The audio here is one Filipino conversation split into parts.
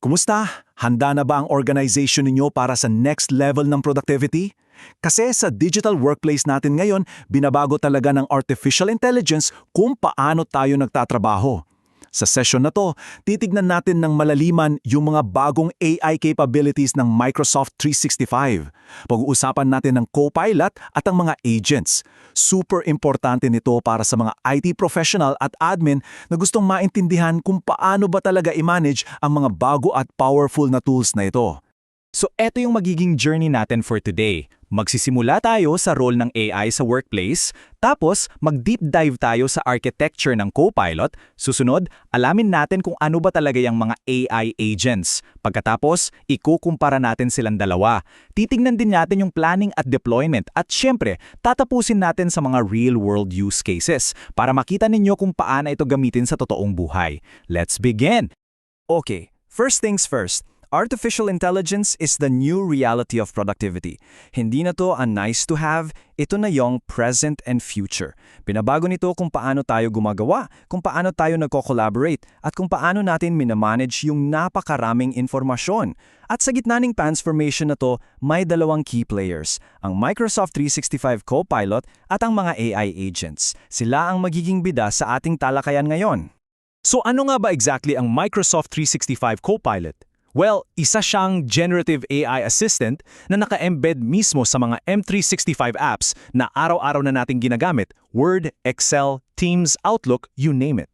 Kumusta? Handa na ba ang organization ninyo para sa next level ng productivity? Kasi sa digital workplace natin ngayon, binabago talaga ng artificial intelligence kung paano tayo nagtatrabaho. Sa session na to, titignan natin ng malaliman yung mga bagong AI capabilities ng Microsoft 365. Pag-uusapan natin ng Copilot at ang mga agents. Super importante nito para sa mga IT professional at admin na gustong maintindihan kung paano ba talaga i-manage ang mga bago at powerful na tools na ito. So eto yung magiging journey natin for today. Magsisimula tayo sa role ng AI sa workplace, tapos mag-deep dive tayo sa architecture ng Copilot. Susunod, alamin natin kung ano ba talaga yung mga AI agents. Pagkatapos, ikukumpara natin silang dalawa. Titingnan din natin yung planning at deployment at syempre, tatapusin natin sa mga real-world use cases para makita ninyo kung paano ito gamitin sa totoong buhay. Let's begin! Okay, first things first. Artificial intelligence is the new reality of productivity. Hindi na to a nice to have, ito na yung present and future. Pinabago nito kung paano tayo gumagawa, kung paano tayo nagko-collaborate, at kung paano natin minamanage yung napakaraming informasyon. At sa gitna ng transformation na to, may dalawang key players, ang Microsoft 365 Copilot at ang mga AI agents. Sila ang magiging bida sa ating talakayan ngayon. So ano nga ba exactly ang Microsoft 365 Copilot? Well, isa siyang generative AI assistant na naka-embed mismo sa mga M365 apps na araw-araw na nating ginagamit, Word, Excel, Teams, Outlook, you name it.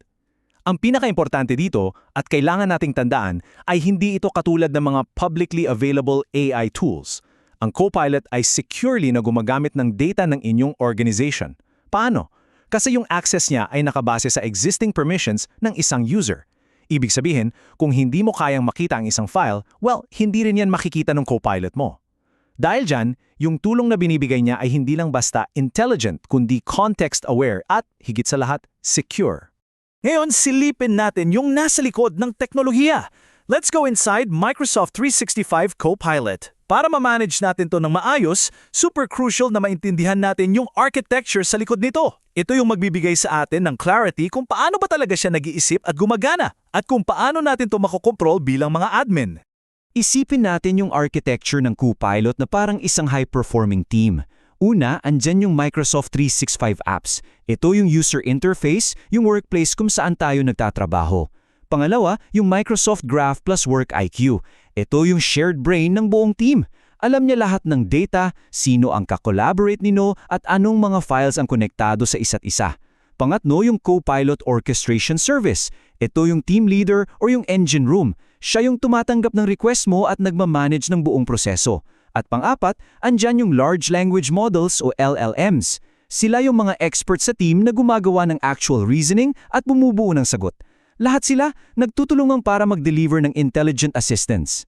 Ang pinaka-importante dito at kailangan nating tandaan ay hindi ito katulad ng mga publicly available AI tools. Ang Copilot ay securely na gumagamit ng data ng inyong organization. Paano? Kasi yung access niya ay nakabase sa existing permissions ng isang user. Ibig sabihin, kung hindi mo kayang makita ang isang file, well, hindi rin yan makikita ng Copilot mo. Dahil dyan, yung tulong na binibigay niya ay hindi lang basta intelligent, kundi context-aware at, higit sa lahat, secure. Ngayon, silipin natin yung nasa likod ng teknolohiya. Let's go inside Microsoft 365 Copilot. Para ma-manage natin to ng maayos, super crucial na maintindihan natin yung architecture sa likod nito. Ito yung magbibigay sa atin ng clarity kung paano ba talaga siya nag-iisip at gumagana, at kung paano natin to makokontrol bilang mga admin. Isipin natin yung architecture ng Copilot na parang isang high-performing team. Una, andyan yung Microsoft 365 apps. Ito yung user interface, yung workplace kung saan tayo nagtatrabaho. Pangalawa, yung Microsoft Graph plus Work IQ. Ito yung shared brain ng buong team. Alam niya lahat ng data, sino ang kakolaborate nino at anong mga files ang konektado sa isa't isa. Pangatlo, yung Copilot Orchestration Service. Ito yung team leader or yung engine room. Siya yung tumatanggap ng request mo at nagmamanage ng buong proseso. At pang-apat, andyan yung Large Language Models o LLMs. Sila yung mga experts sa team na gumagawa ng actual reasoning at bumubuo ng sagot. Lahat sila nagtutulungan para mag-deliver ng intelligent assistance.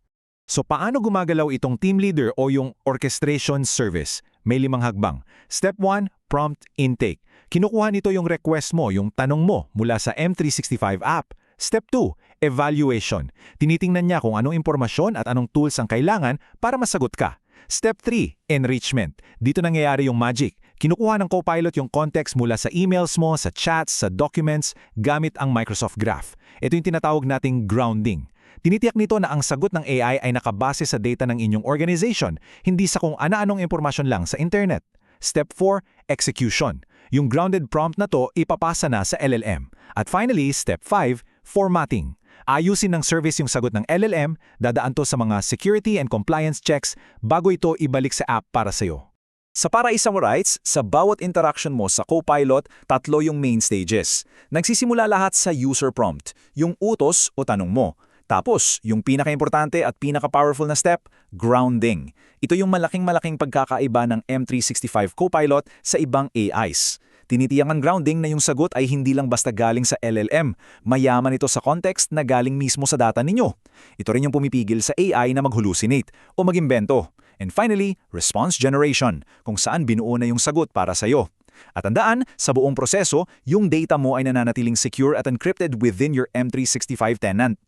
So paano gumagalaw itong team leader o yung orchestration service? May 5 hakbang. Step 1, prompt intake. Kinukuha nito yung request mo, yung tanong mo mula sa M365 app. Step 2, evaluation. Tinitingnan niya kung anong impormasyon at anong tools ang kailangan para masagot ka. Step 3, enrichment. Dito nangyayari yung magic. Kinukuha ng Copilot yung context mula sa emails mo, sa chats, sa documents, gamit ang Microsoft Graph. Ito yung tinatawag nating grounding. Tinitiyak nito na ang sagot ng AI ay nakabase sa data ng inyong organization, hindi sa kung ano-anong impormasyon lang sa internet. Step 4, execution. Yung grounded prompt na to ipapasa na sa LLM. At finally, Step 5, formatting. Ayusin ng service yung sagot ng LLM, dadaan to sa mga security and compliance checks bago ito ibalik sa app para sa'yo. Sa para i-summarize, sa bawat interaction mo sa Copilot, 3 yung main stages. Nagsisimula lahat sa user prompt, yung utos o tanong mo. Tapos, yung pinaka-importante at pinaka-powerful na step, grounding. Ito yung malaking-malaking pagkakaiba ng M365 Copilot sa ibang AIs. Tinitiyang ang grounding na yung sagot ay hindi lang basta galing sa LLM. Mayaman ito sa context na galing mismo sa data ninyo. Ito rin yung pumipigil sa AI na mag-hallucinate o mag-imbento. And finally, response generation, kung saan binuo na yung sagot para sa'yo. At tandaan, sa buong proseso, yung data mo ay nananatiling secure at encrypted within your M365 tenant.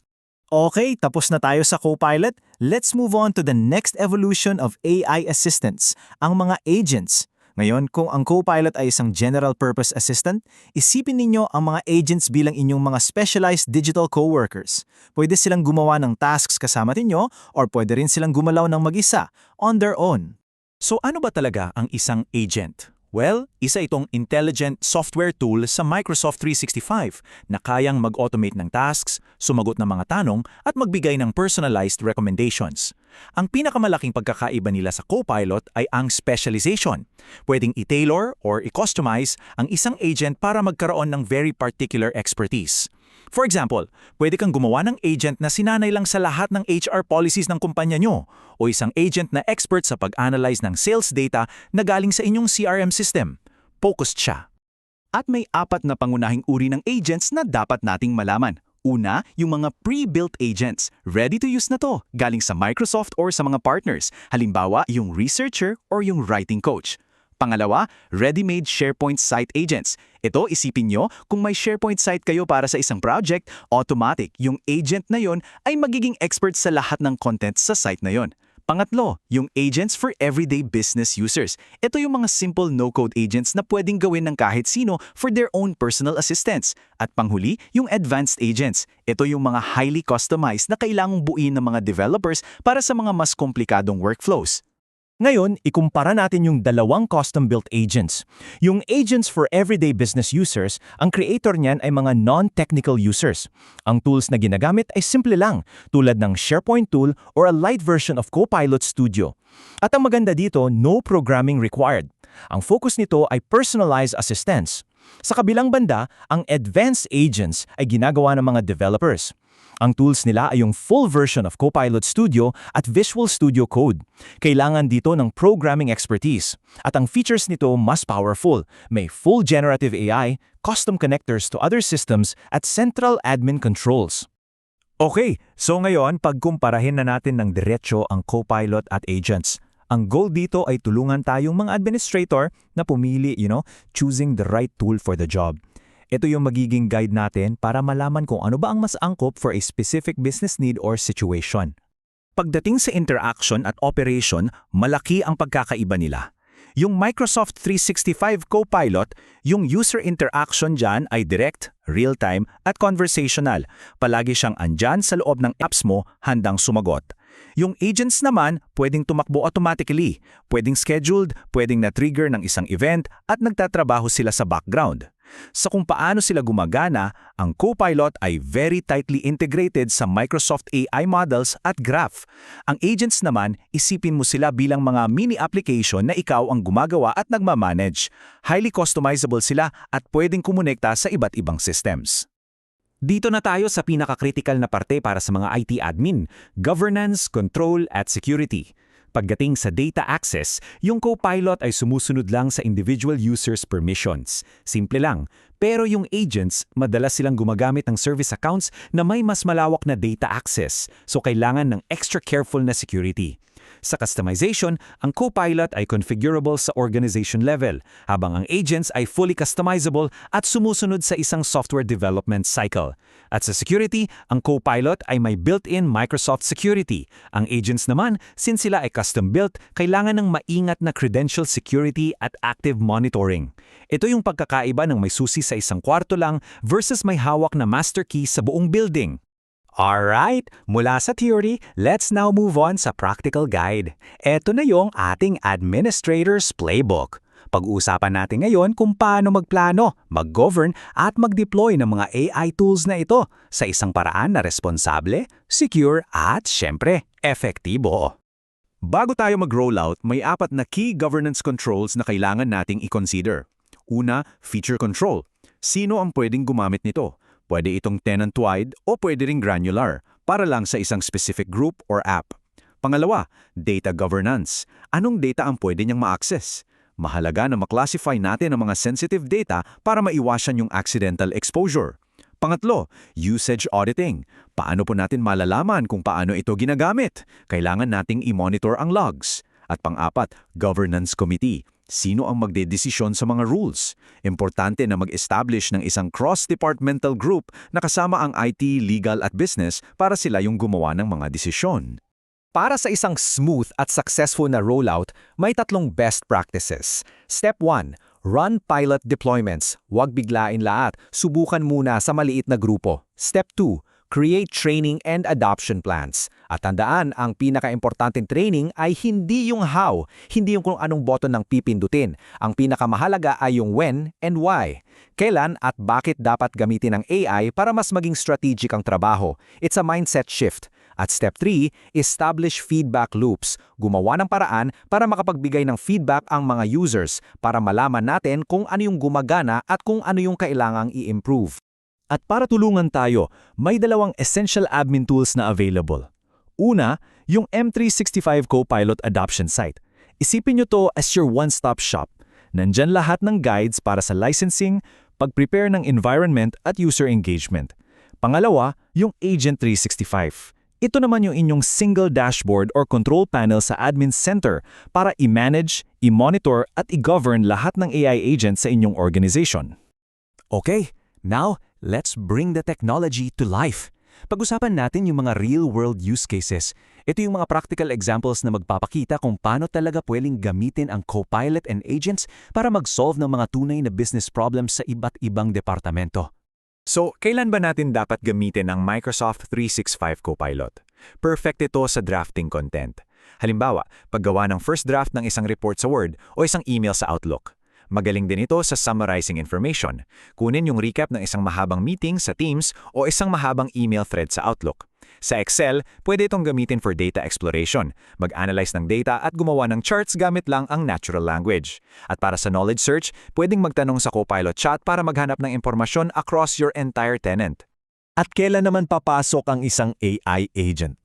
Okay, tapos na tayo sa Copilot. Let's move on to the next evolution of AI assistants, ang mga agents. Ngayon, kung ang Copilot ay isang general-purpose assistant, isipin ninyo ang mga agents bilang inyong mga specialized digital coworkers. Pwede silang gumawa ng tasks kasama ninyo or pwede rin silang gumalaw ng mag-isa, on their own. So ano ba talaga ang isang agent? Well, isa itong intelligent software tool sa Microsoft 365 na kayang mag-automate ng tasks, sumagot ng mga tanong at magbigay ng personalized recommendations. Ang pinakamalaking pagkakaiba nila sa Copilot ay ang specialization. Pwedeng i-tailor or i-customize ang isang agent para magkaroon ng very particular expertise. For example, pwede kang gumawa ng agent na sinanay lang sa lahat ng HR policies ng kumpanya nyo o isang agent na expert sa pag-analyze ng sales data na galing sa inyong CRM system. Focused siya. At may 4 na pangunahing uri ng agents na dapat nating malaman. Una, yung mga pre-built agents. Ready to use na to, galing sa Microsoft or sa mga partners. Halimbawa, yung researcher or yung writing coach. Pangalawa, ready-made SharePoint site agents. Ito, isipin nyo, kung may SharePoint site kayo para sa isang project, automatic, yung agent na yon ay magiging expert sa lahat ng content sa site na yon. Pangatlo, yung agents for everyday business users. Ito yung mga simple no-code agents na pwedeng gawin ng kahit sino for their own personal assistants. At panghuli, yung advanced agents. Ito yung mga highly customized na kailangang buuin ng mga developers para sa mga mas komplikadong workflows. Ngayon, ikumpara natin yung dalawang custom-built agents. Yung agents for everyday business users, ang creator niyan ay mga non-technical users. Ang tools na ginagamit ay simple lang, tulad ng SharePoint tool or a light version of Copilot Studio. At ang maganda dito, no programming required. Ang focus nito ay personalized assistance. Sa kabilang banda, ang advanced agents ay ginagawa ng mga developers. Ang tools nila ay yung full version of Copilot Studio at Visual Studio Code. Kailangan dito ng programming expertise. At ang features nito mas powerful. May full generative AI, custom connectors to other systems, at central admin controls. Okay, so ngayon pagkumparahin na natin ng diretso ang Copilot at agents. Ang goal dito ay tulungan tayong mga administrator na pumili, choosing the right tool for the job. Ito yung magiging guide natin para malaman kung ano ba ang mas angkop for a specific business need or situation. Pagdating sa interaction at operation, malaki ang pagkakaiba nila. Yung Microsoft 365 Copilot, yung user interaction dyan ay direct, real-time at conversational. Palagi siyang andyan sa loob ng apps mo, handang sumagot. Yung agents naman, pwedeng tumakbo automatically, pwedeng scheduled, pwedeng na-trigger ng isang event at nagtatrabaho sila sa background. Sa kung paano sila gumagana, ang Copilot ay very tightly integrated sa Microsoft AI models at graph. Ang agents naman, isipin mo sila bilang mga mini application na ikaw ang gumagawa at nagmamanage. Highly customizable sila at pwedeng kumonekta sa iba't ibang systems. Dito na tayo sa pinaka-critical na parte para sa mga IT admin, governance, control at security. Pagdating sa data access, yung Copilot ay sumusunod lang sa individual users' permissions. Simple lang. Pero yung agents, madalas silang gumagamit ng service accounts na may mas malawak na data access. So kailangan ng extra careful na security. Sa customization, ang Copilot ay configurable sa organization level, habang ang agents ay fully customizable at sumusunod sa isang software development cycle. At sa security, ang Copilot ay may built-in Microsoft Security. Ang agents naman, since sila ay custom-built, kailangan ng maingat na credential security at active monitoring. Ito yung pagkakaiba ng may susi sa isang kwarto lang versus may hawak na master key sa buong building. Alright, mula sa theory, let's now move on sa practical guide. Ito na yung ating administrator's playbook. Pag-uusapan natin ngayon kung paano magplano, mag-govern at mag-deploy ng mga AI tools na ito sa isang paraan na responsable, secure at syempre, efektibo. Bago tayo mag-rollout, may 4 na key governance controls na kailangan nating i-consider. Una, feature control. Sino ang pwedeng gumamit nito? Pwede itong tenant-wide o pwede ring granular, para lang sa isang specific group or app. Pangalawa, data governance. Anong data ang pwede niyang ma-access? Mahalaga na maklasify natin ang mga sensitive data para maiwasan yung accidental exposure. Pangatlo, usage auditing. Paano po natin malalaman kung paano ito ginagamit? Kailangan nating i-monitor ang logs. At pang-4, governance committee. Sino ang magdedesisyon sa mga rules? Importante na mag-establish ng isang cross-departmental group na kasama ang IT, legal at business para sila yung gumawa ng mga desisyon. Para sa isang smooth at successful na rollout, may 3 best practices. Step 1. Run pilot deployments. Huwag biglain lahat. Subukan muna sa maliit na grupo. Step 2. Create training and adoption plans. At tandaan, ang pinaka-importanting training ay hindi yung how, hindi yung kung anong button ng pipindutin. Ang pinakamahalaga ay yung when and why. Kailan at bakit dapat gamitin ang AI para mas maging strategic ang trabaho. It's a mindset shift. At step 3, establish feedback loops. Gumawa ng paraan para makapagbigay ng feedback ang mga users para malaman natin kung ano yung gumagana at kung ano yung kailangang i-improve. At para tulungan tayo, may 2 essential admin tools na available. Una, yung M365 Copilot Adoption Site. Isipin nyo to as your one-stop shop. Nandyan lahat ng guides para sa licensing, pag-prepare ng environment at user engagement. Pangalawa, yung Agent 365. Ito naman yung inyong single dashboard or control panel sa admin center para i-manage, i-monitor at i-govern lahat ng AI agents sa inyong organization. Okay, now let's bring the technology to life. Pag-usapan natin yung mga real-world use cases. Ito yung mga practical examples na magpapakita kung paano talaga pwedeng gamitin ang Copilot and agents para mag-solve ng mga tunay na business problems sa iba't ibang departamento. So, kailan ba natin dapat gamitin ang Microsoft 365 Copilot? Perfect ito sa drafting content. Halimbawa, paggawa ng first draft ng isang report sa Word o isang email sa Outlook. Magaling din ito sa summarizing information. Kunin yung recap ng isang mahabang meeting sa Teams o isang mahabang email thread sa Outlook. Sa Excel, pwede itong gamitin for data exploration, mag-analyze ng data at gumawa ng charts gamit lang ang natural language. At para sa knowledge search, pwedeng magtanong sa Copilot chat para maghanap ng impormasyon across your entire tenant. At kailan naman papasok ang isang AI agent?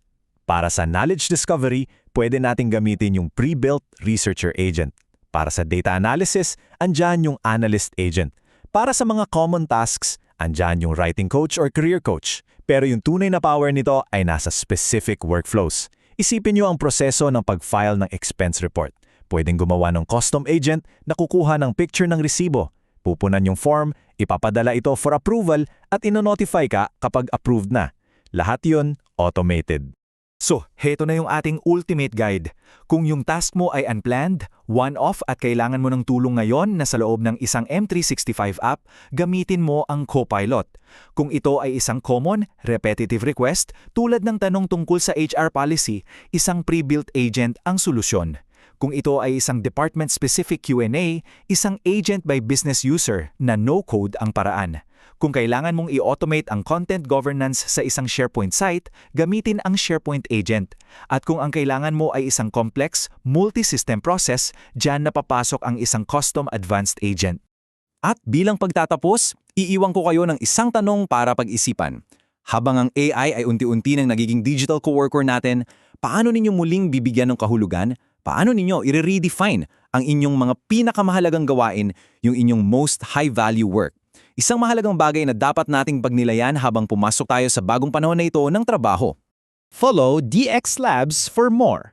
Para sa knowledge discovery, pwede nating gamitin yung pre-built researcher agent. Para sa data analysis, andyan yung analyst agent. Para sa mga common tasks, andyan yung writing coach or career coach. Pero yung tunay na power nito ay nasa specific workflows. Isipin nyo ang proseso ng pag-file ng expense report. Pwedeng gumawa ng custom agent na kukuha ng picture ng resibo. Pupunan yung form, ipapadala ito for approval at ino-notify ka kapag approved na. Lahat yun automated. So, heto na yung ating ultimate guide. Kung yung task mo ay unplanned, one-off at kailangan mo ng tulong ngayon na sa loob ng isang M365 app, gamitin mo ang Copilot. Kung ito ay isang common, repetitive request, tulad ng tanong tungkol sa HR policy, isang pre-built agent ang solusyon. Kung ito ay isang department-specific Q&A, isang agent by business user na no-code ang paraan. Kung kailangan mong i-automate ang content governance sa isang SharePoint site, gamitin ang SharePoint agent. At kung ang kailangan mo ay isang complex, multi-system process, dyan napapasok ang isang custom advanced agent. At bilang pagtatapos, iiwan ko kayo ng isang tanong para pag-isipan. Habang ang AI ay unti-unti nang nagiging digital coworker natin, paano ninyo muling bibigyan ng kahulugan? Paano ninyo i-redefine ang inyong mga pinakamahalagang gawain, yung inyong most high-value work? Isang mahalagang bagay na dapat nating pagnilayan habang pumasok tayo sa bagong panahon na ito ng trabaho. Follow DX Labs for more.